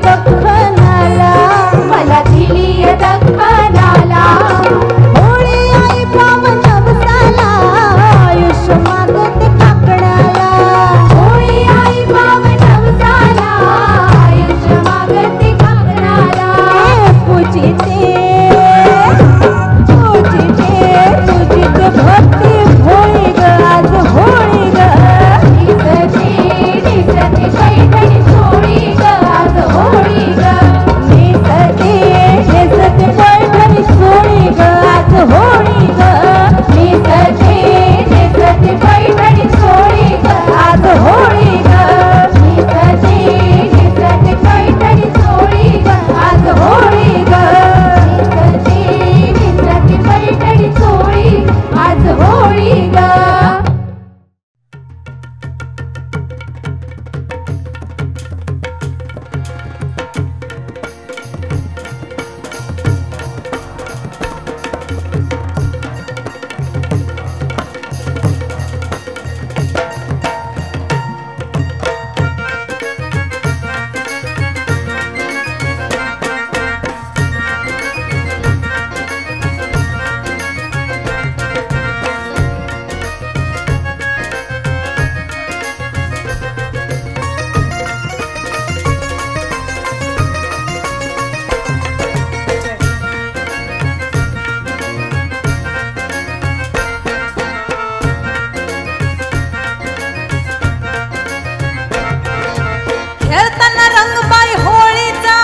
दख्खनाला, मला दिली दख्खनाला, होळी आई पावन नवसाला, आयुष्य मागते काकणाला, होळी आई पावन नवसाला, आयुष्य मागते काकणाला, पूजिते तुझीच भक्ती होळी ग आज होळी ग, निसते पैठणी चोळी ग आज होळी ग, नेसते पैठणी चोळी ग आज होळी ग, नेसते पैठणी चोळी ग आज होळी ग, नेसते पैठणी चोळी ग आज होळी ग, नेसते पैठणी चोळी आज होळी ग. खेळताना रंगबाई होळीचा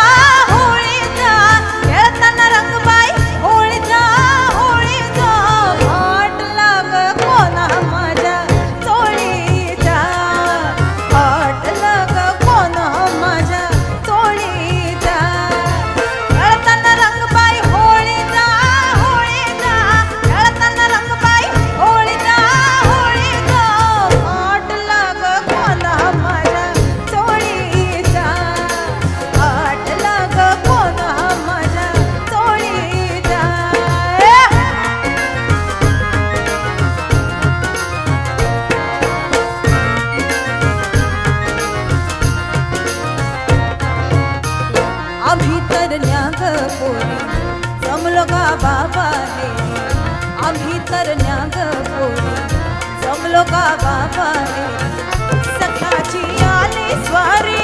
होळीचा, खेळताना रंगबाई होळीचा होळीचा, फाटला ग कोणा माझ्या चोळीचा, फाटला ग कोणा माझ्या चोळीचा, खेळताना रंगबाई होळीचा होळीचा, खेळताना रंगबाई होळीचा होळीचा, फाटला ग कोणा माझ्या चोळीचा, फाटला ग कोणा माझ्या चोळीचा. आम्ही तर न्याग पोरी जमलो का बाबाने, आम्ही तर न्याग पोरी जमलो का बाबाने, सख्याची आली स्वारी